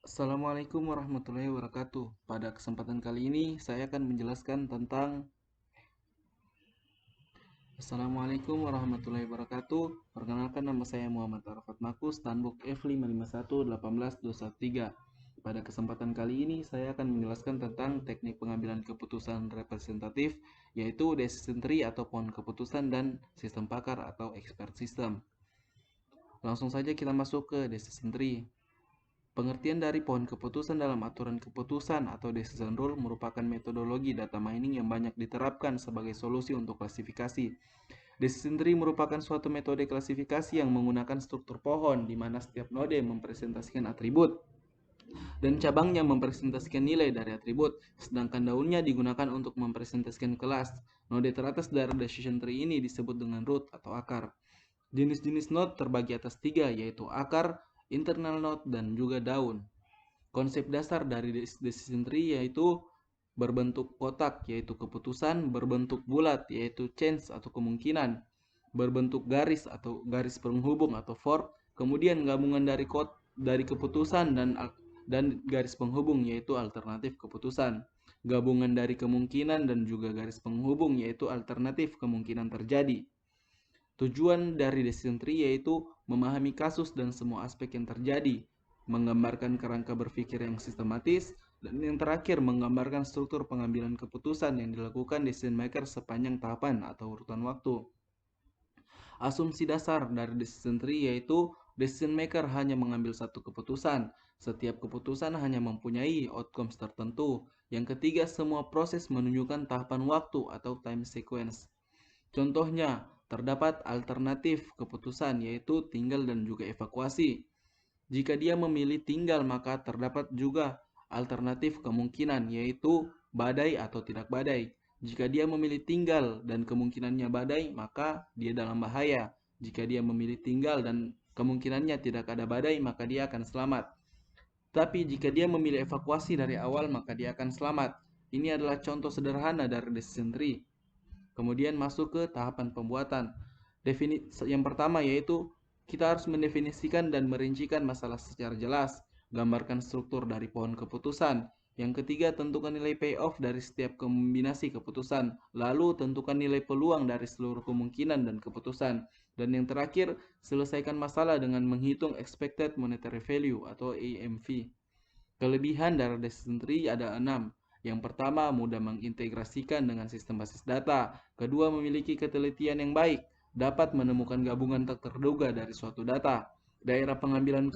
Assalamualaikum warahmatullahi wabarakatuh. Pada kesempatan kali ini saya akan menjelaskan tentang Assalamualaikum warahmatullahi wabarakatuh. Perkenalkan, nama saya Muhammad Arafat Makus, Tanbuk F551182113. Pada kesempatan kali ini saya akan menjelaskan tentang teknik pengambilan keputusan representatif, yaitu decision tree atau pohon keputusan, dan sistem pakar atau expert system. Langsung saja kita masuk ke decision tree. Pengertian dari pohon keputusan dalam aturan keputusan atau decision rule merupakan metodologi data mining yang banyak diterapkan sebagai solusi untuk klasifikasi. Decision tree merupakan suatu metode klasifikasi yang menggunakan struktur pohon di mana setiap node mempresentasikan atribut dan cabangnya mempresentasikan nilai dari atribut, sedangkan daunnya digunakan untuk mempresentasikan kelas. Node teratas dari decision tree ini disebut dengan root atau akar. Jenis-jenis node terbagi atas tiga, yaitu akar, internal node, dan juga daun. Konsep dasar dari decision tree yaitu berbentuk kotak, yaitu keputusan, berbentuk bulat, yaitu chance atau kemungkinan, berbentuk garis atau garis penghubung atau fork, kemudian gabungan dari keputusan dan garis penghubung, yaitu alternatif keputusan, gabungan dari kemungkinan dan juga garis penghubung, yaitu alternatif kemungkinan terjadi. Tujuan dari decision tree yaitu memahami kasus dan semua aspek yang terjadi, menggambarkan kerangka berpikir yang sistematis, dan yang terakhir menggambarkan struktur pengambilan keputusan yang dilakukan decision maker sepanjang tahapan atau urutan waktu. Asumsi dasar dari decision tree yaitu decision maker hanya mengambil satu keputusan. Setiap keputusan hanya mempunyai outcomes tertentu. Yang ketiga, semua proses menunjukkan tahapan waktu atau time sequence. Contohnya, terdapat alternatif keputusan yaitu tinggal dan juga evakuasi. Jika dia memilih tinggal, maka terdapat juga alternatif kemungkinan yaitu badai atau tidak badai. Jika dia memilih tinggal dan kemungkinannya badai, maka dia dalam bahaya. Jika dia memilih tinggal dan kemungkinannya tidak ada badai, maka dia akan selamat. Tapi jika dia memilih evakuasi dari awal, maka dia akan selamat. Ini adalah contoh sederhana dari decision tree. Kemudian masuk ke tahapan pembuatan. Yang pertama yaitu kita harus mendefinisikan dan merincikan masalah secara jelas, gambarkan struktur dari pohon keputusan. Yang ketiga, tentukan nilai payoff dari setiap kombinasi keputusan. Lalu tentukan nilai peluang dari seluruh kemungkinan dan keputusan. Dan yang terakhir, selesaikan masalah dengan menghitung expected monetary value atau AMV. Kelebihan dari decision tree ada 6. Yang pertama, mudah mengintegrasikan dengan sistem basis data. Kedua, memiliki ketelitian yang baik, dapat menemukan gabungan tak terduga dari suatu data. Daerah pengambilan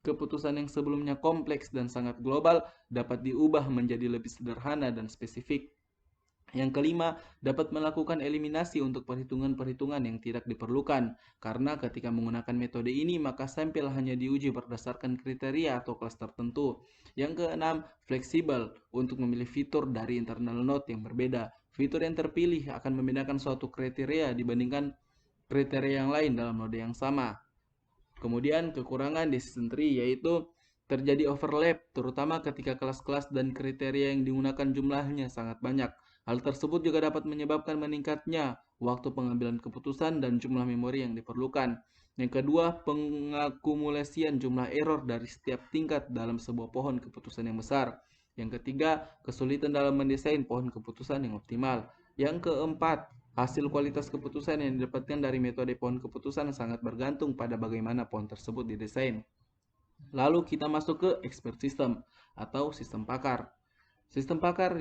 keputusan yang sebelumnya kompleks dan sangat global dapat diubah menjadi lebih sederhana dan spesifik. Yang kelima, dapat melakukan eliminasi untuk perhitungan-perhitungan yang tidak diperlukan. Karena ketika menggunakan metode ini, maka sampel hanya diuji berdasarkan kriteria atau kelas tertentu. Yang keenam, fleksibel untuk memilih fitur dari internal node yang berbeda. Fitur yang terpilih akan membedakan suatu kriteria dibandingkan kriteria yang lain dalam node yang sama. Kemudian kekurangan decision tree yaitu terjadi overlap, terutama ketika kelas-kelas dan kriteria yang digunakan jumlahnya sangat banyak. Hal tersebut juga dapat menyebabkan meningkatnya waktu pengambilan keputusan dan jumlah memori yang diperlukan. Yang kedua, pengakumulasian jumlah error dari setiap tingkat dalam sebuah pohon keputusan yang besar. Yang ketiga, kesulitan dalam mendesain pohon keputusan yang optimal. Yang keempat, hasil kualitas keputusan yang didapatkan dari metode pohon keputusan sangat bergantung pada bagaimana pohon tersebut didesain. Lalu kita masuk ke expert system atau sistem pakar. Sistem pakar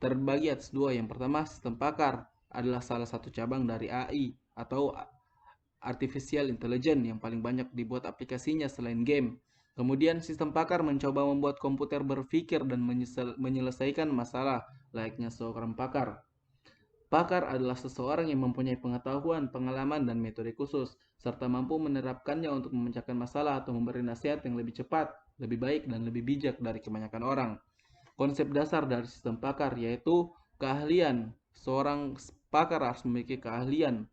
terbagi atas dua. Yang pertama, sistem pakar adalah salah satu cabang dari AI atau Artificial Intelligence yang paling banyak dibuat aplikasinya selain game. Kemudian sistem pakar mencoba membuat komputer berpikir dan menyelesaikan masalah layaknya seorang pakar. Pakar adalah seseorang yang mempunyai pengetahuan, pengalaman, dan metode khusus, serta mampu menerapkannya untuk memecahkan masalah atau memberi nasihat yang lebih cepat, lebih baik, dan lebih bijak dari kebanyakan orang. Konsep dasar dari sistem pakar yaitu keahlian. Seorang pakar harus memiliki keahlian.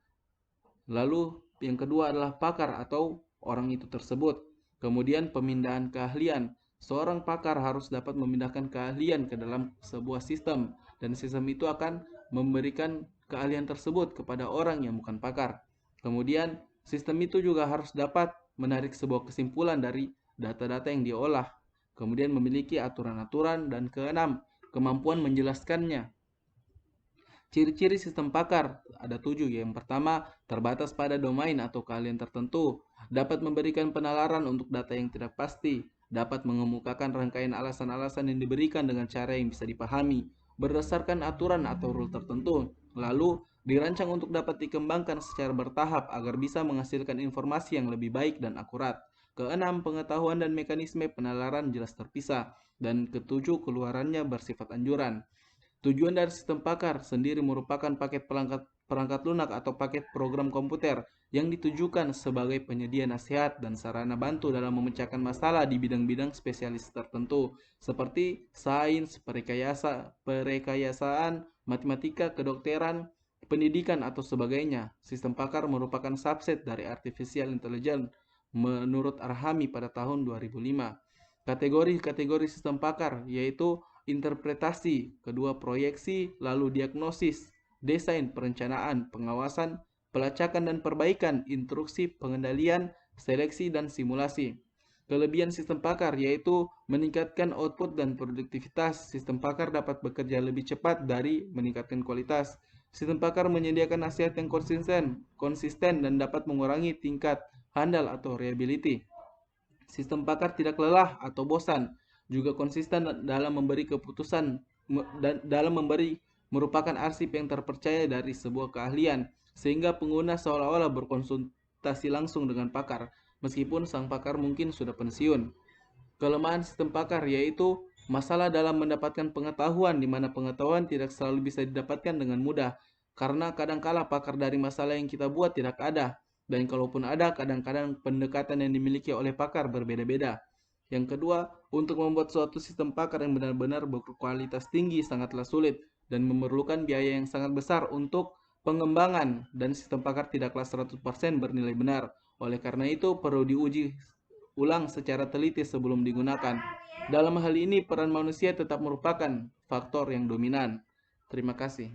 Lalu yang kedua adalah pakar atau orang itu tersebut. Kemudian pemindahan keahlian. Seorang pakar harus dapat memindahkan keahlian ke dalam sebuah sistem dan sistem itu akan memberikan keahlian tersebut kepada orang yang bukan pakar. Kemudian sistem itu juga harus dapat menarik sebuah kesimpulan dari data-data yang diolah. kemudian memiliki aturan-aturan, dan keenam, kemampuan menjelaskannya. Ciri-ciri sistem pakar ada 7. Yang pertama, terbatas pada domain atau keahlian tertentu, dapat memberikan penalaran untuk data yang tidak pasti, dapat mengemukakan rangkaian alasan-alasan yang diberikan dengan cara yang bisa dipahami, berdasarkan aturan atau rule tertentu, lalu dirancang untuk dapat dikembangkan secara bertahap agar bisa menghasilkan informasi yang lebih baik dan akurat. Keenam, pengetahuan dan mekanisme penalaran jelas terpisah, dan ketujuh, keluarannya bersifat anjuran. Tujuan dari sistem pakar sendiri merupakan paket perangkat lunak atau paket program komputer yang ditujukan sebagai penyedia nasihat dan sarana bantu dalam memecahkan masalah di bidang-bidang spesialis tertentu seperti sains, perekayasaan, matematika, kedokteran, pendidikan, atau sebagainya. Sistem pakar merupakan subset dari artificial intelligence menurut Arhami pada tahun 2005. Kategori-kategori sistem pakar yaitu interpretasi, kedua proyeksi, lalu diagnosis, desain, perencanaan, pengawasan, pelacakan dan perbaikan, instruksi, pengendalian, seleksi, dan simulasi. Kelebihan sistem pakar yaitu meningkatkan output dan produktivitas. Sistem pakar dapat bekerja lebih cepat dari meningkatkan kualitas. Sistem pakar menyediakan nasihat yang konsisten dan dapat mengurangi tingkat handal atau reliability. Sistem pakar tidak lelah atau bosan, juga konsisten dalam memberi keputusan dan dalam memberi merupakan arsip yang terpercaya dari sebuah keahlian, sehingga pengguna seolah-olah berkonsultasi langsung dengan pakar, meskipun sang pakar mungkin sudah pensiun. Kelemahan sistem pakar yaitu masalah dalam mendapatkan pengetahuan, di mana pengetahuan tidak selalu bisa didapatkan dengan mudah, karena kadangkala pakar dari masalah yang kita buat tidak ada. Dan kalaupun ada, kadang-kadang pendekatan yang dimiliki oleh pakar berbeda-beda. Yang kedua, untuk membuat suatu sistem pakar yang benar-benar berkualitas tinggi sangatlah sulit dan memerlukan biaya yang sangat besar untuk pengembangan, dan sistem pakar tidaklah 100% bernilai benar. Oleh karena itu, perlu diuji ulang secara teliti sebelum digunakan. Dalam hal ini, peran manusia tetap merupakan faktor yang dominan. Terima kasih.